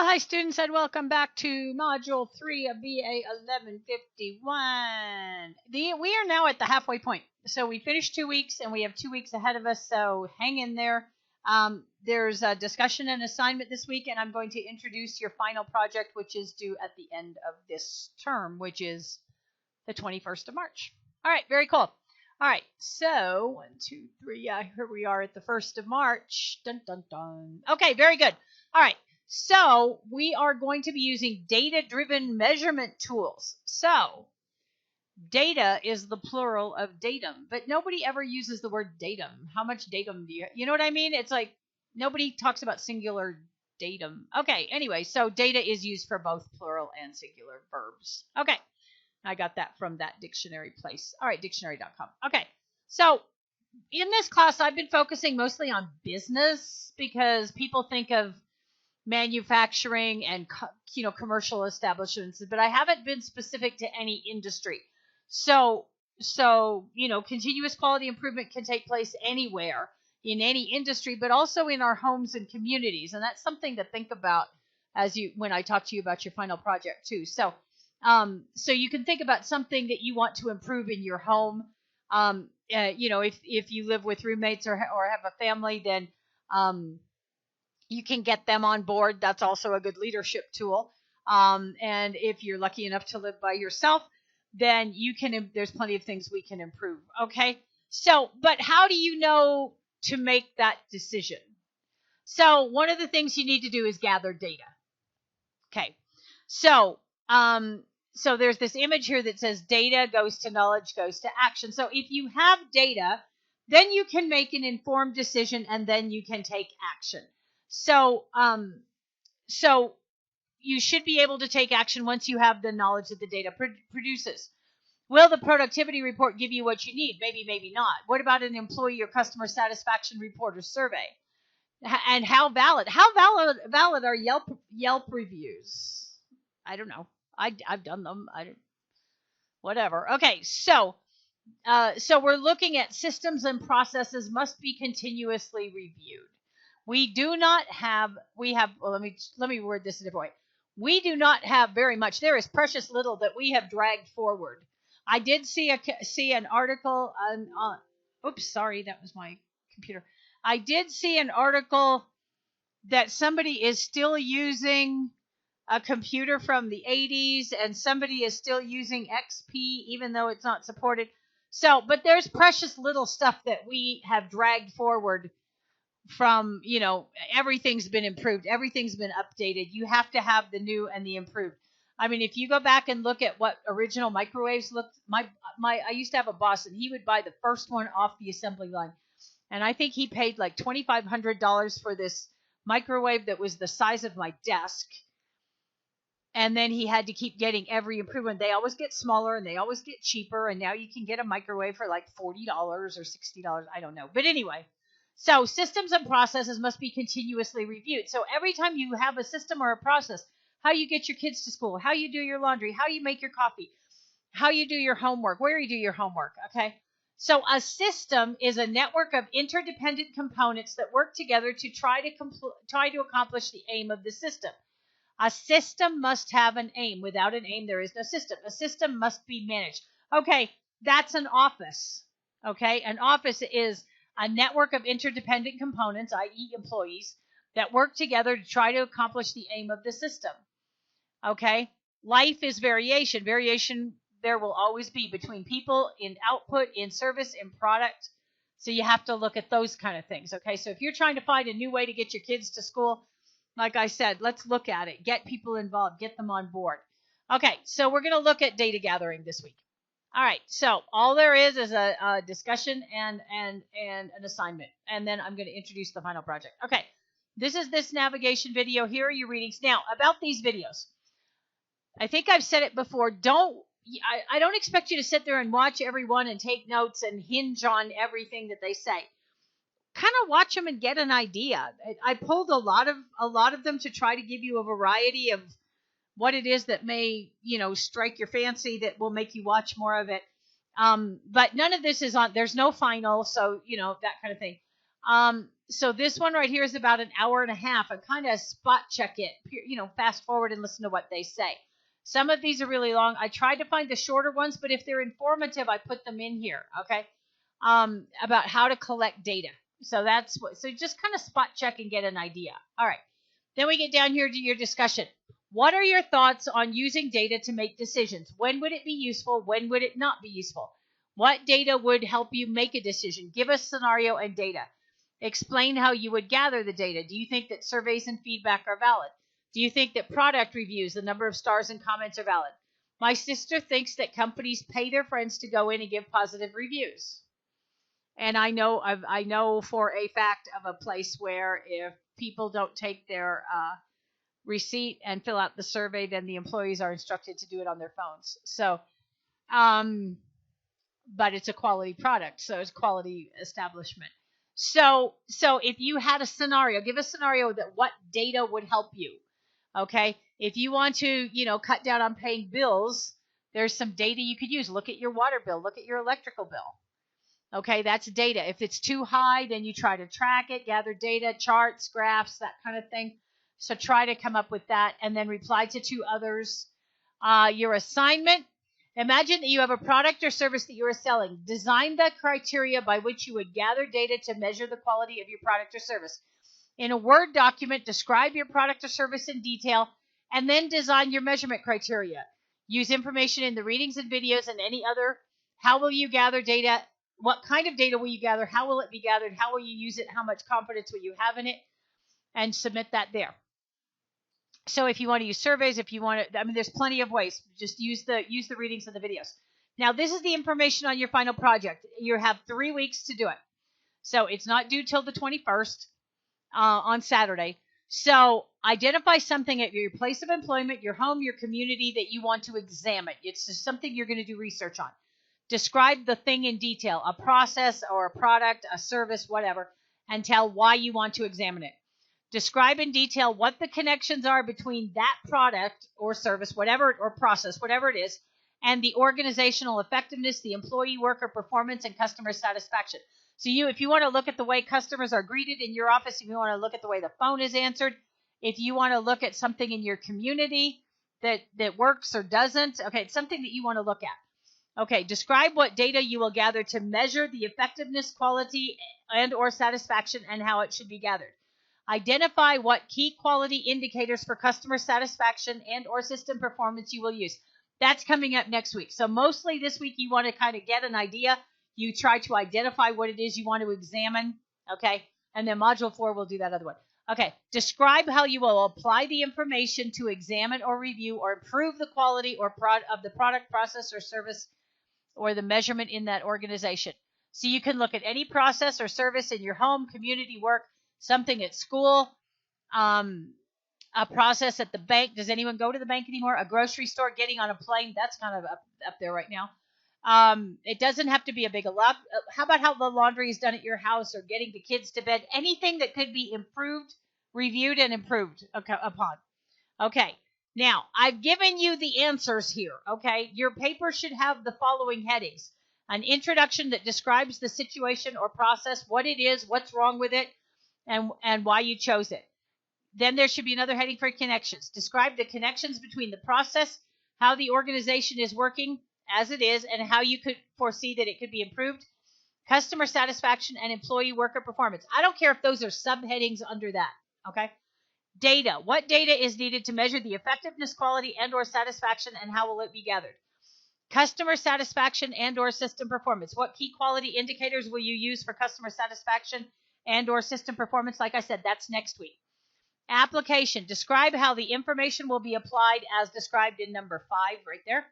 Well, hi students, and welcome back to Module 3 of BA1151. We are now at the halfway point. So we finished 2 weeks, and we have 2 weeks ahead of us, so hang in there. There's a discussion and assignment this week, and I'm going to introduce your final project, which is due at the end of this term, which is the 21st of March. All right, very cool. All right, so 1, 2, 3, yeah, here we are at the 1st of March. Dun, dun, dun. Okay, very good. All right. So we are going to be using data-driven measurement tools. So data is the plural of datum, but nobody ever uses the word datum. How much datum do you know what I mean? It's like nobody talks about singular datum. Okay, anyway, so data is used for both plural and singular verbs. Okay, I got that from that dictionary place. All right, dictionary.com. Okay, so in this class, I've been focusing mostly on business because people think of manufacturing and commercial establishments, but I haven't been specific to any industry. So continuous quality improvement can take place anywhere in any industry, but also in our homes and communities, and that's something to think about when I talk to you about your final project too. So you can think about something that you want to improve in your home. If you live with roommates or have a family, then you can get them on board. That's also a good leadership tool. And if you're lucky enough to live by yourself, then there's plenty of things we can improve. Okay. But how do you know to make that decision? So one of the things you need to do is gather data. Okay. So there's this image here that says data goes to knowledge, goes to action. So if you have data, then you can make an informed decision and then you can take action. So you should be able to take action once you have the knowledge that the data produces. Will the productivity report give you what you need? Maybe, maybe not. What about an employee or customer satisfaction report or survey? And how valid? How valid are Yelp reviews? I don't know. I've done them. Whatever. Okay, so we're looking at systems and processes must be continuously reviewed. Let me word this a different way. We do not have very much. There is precious little that we have dragged forward. I did see an article on oops, sorry, that was my computer. I did see an article that somebody is still using a computer from the 80s and somebody is still using XP even though it's not supported. But there's precious little stuff that we have dragged forward from, everything's been improved. Everything's been updated. You have to have the new and the improved. I mean, if you go back and look at what original microwaves looked, I used to have a boss and he would buy the first one off the assembly line. And I think he paid like $2,500 for this microwave that was the size of my desk. And then he had to keep getting every improvement. They always get smaller and they always get cheaper. And now you can get a microwave for like $40 or $60. I don't know. But anyway. So systems and processes must be continuously reviewed. So every time you have a system or a process, how you get your kids to school, how you do your laundry, how you make your coffee, how you do your homework, where you do your homework, okay? So a system is a network of interdependent components that work together to try to accomplish the aim of the system. A system must have an aim. Without an aim, there is no system. A system must be managed. Okay, that's an office, okay? An office is a network of interdependent components, i.e. employees, that work together to try to accomplish the aim of the system. Okay? Life is variation. Variation there will always be between people, in output, in service, in product. So you have to look at those kind of things. Okay? So if you're trying to find a new way to get your kids to school, like I said, let's look at it. Get people involved. Get them on board. Okay, so we're going to look at data gathering this week. All right, so all there is a discussion and an assignment, and then I'm going to introduce the final project. Okay, this is this navigation video. Here are your readings. Now, about these videos, I think I've said it before. I don't expect you to sit there and watch every one and take notes and hinge on everything that they say. Kind of watch them and get an idea. I pulled a lot of them to try to give you a variety of what it is that may, strike your fancy that will make you watch more of it. But none of this is on, there's no final, so, that kind of thing. So this one right here is about an hour and a half. I kind of spot check it, fast forward and listen to what they say. Some of these are really long. I tried to find the shorter ones, but if they're informative, I put them in here. Okay. About how to collect data. So so just kind of spot check and get an idea. All right. Then we get down here to your discussion. What are your thoughts on using data to make decisions? When would it be useful? When would it not be useful? What data would help you make a decision? Give us scenario and data. Explain how you would gather the data. Do you think that surveys and feedback are valid? Do you think that product reviews, the number of stars and comments, are valid? My sister thinks that companies pay their friends to go in and give positive reviews. And I know for a fact of a place where if people don't take their receipt and fill out the survey, then the employees are instructed to do it on their phones. So, but it's a quality product, so it's quality establishment. So if you had a scenario, give a scenario that what data would help you. Okay, if you want to, cut down on paying bills, there's some data you could use. Look at your water bill. Look at your electrical bill. Okay, that's data. If it's too high, then you try to track it, gather data, charts, graphs, that kind of thing. So try to come up with that and then reply to 2 others. Your assignment. Imagine that you have a product or service that you are selling. Design the criteria by which you would gather data to measure the quality of your product or service. In a Word document, describe your product or service in detail, and then design your measurement criteria. Use information in the readings and videos and any other. How will you gather data? What kind of data will you gather? How will it be gathered? How will you use it? How much confidence will you have in it? And submit that there. So if you want to use surveys, if you want to, there's plenty of ways. Just use the readings and the videos. Now, this is the information on your final project. You have 3 weeks to do it. So it's not due till the 21st on Saturday. So identify something at your place of employment, your home, your community that you want to examine. It's just something you're going to do research on. Describe the thing in detail, a process or a product, a service, whatever, and tell why you want to examine it. Describe in detail what the connections are between that product or service, whatever, or process, whatever it is, and the organizational effectiveness, the employee worker performance, and customer satisfaction. So if you want to look at the way customers are greeted in your office, if you want to look at the way the phone is answered, if you want to look at something in your community that works or doesn't, okay, it's something that you want to look at. Okay, describe what data you will gather to measure the effectiveness, quality, and or satisfaction and how it should be gathered. Identify what key quality indicators for customer satisfaction and or system performance you will use. That's coming up next week. So mostly this week you want to kind of get an idea. You try to identify what it is you want to examine, okay? And then Module 4 will do that other one. Okay, describe how you will apply the information to examine or review or improve the quality or of the product, process, or service or the measurement in that organization. So you can look at any process or service in your home, community, work, something at school, a process at the bank. Does anyone go to the bank anymore? A grocery store, getting on a plane. That's kind of up there right now. It doesn't have to be a big lot. How about how the laundry is done at your house or getting the kids to bed? Anything that could be improved, reviewed, and improved upon. Okay. Now, I've given you the answers here. Okay. Your paper should have the following headings. An introduction that describes the situation or process, what it is, what's wrong with it, and why you chose it. Then there should be another heading for connections. Describe the connections between the process, how the organization is working as it is, and how you could foresee that it could be improved. Customer satisfaction and employee worker performance. I don't care if those are subheadings under that, okay? Data. What data is needed to measure the effectiveness, quality, and or satisfaction, and how will it be gathered? Customer satisfaction and or system performance. What key quality indicators will you use for customer satisfaction and or system performance? Like I said, that's next week. Application. Describe how the information will be applied as described in number 5 right there.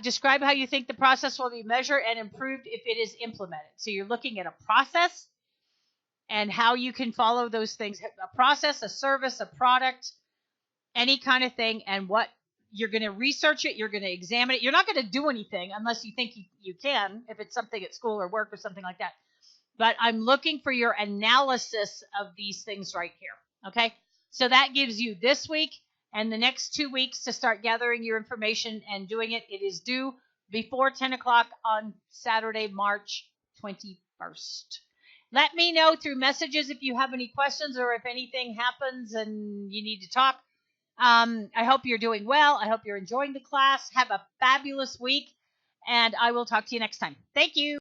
Describe how you think the process will be measured and improved if it is implemented. So you're looking at a process and how you can follow those things. A process, a service, a product, any kind of thing, and what you're going to research it, you're going to examine it. You're not going to do anything unless you think you can, if it's something at school or work or something like that. But I'm looking for your analysis of these things right here. Okay, so that gives you this week and the next 2 weeks to start gathering your information and doing it. It is due before 10 o'clock on Saturday, March 21st. Let me know through messages if you have any questions or if anything happens and you need to talk. I hope you're doing well. I hope you're enjoying the class. Have a fabulous week, and I will talk to you next time. Thank you.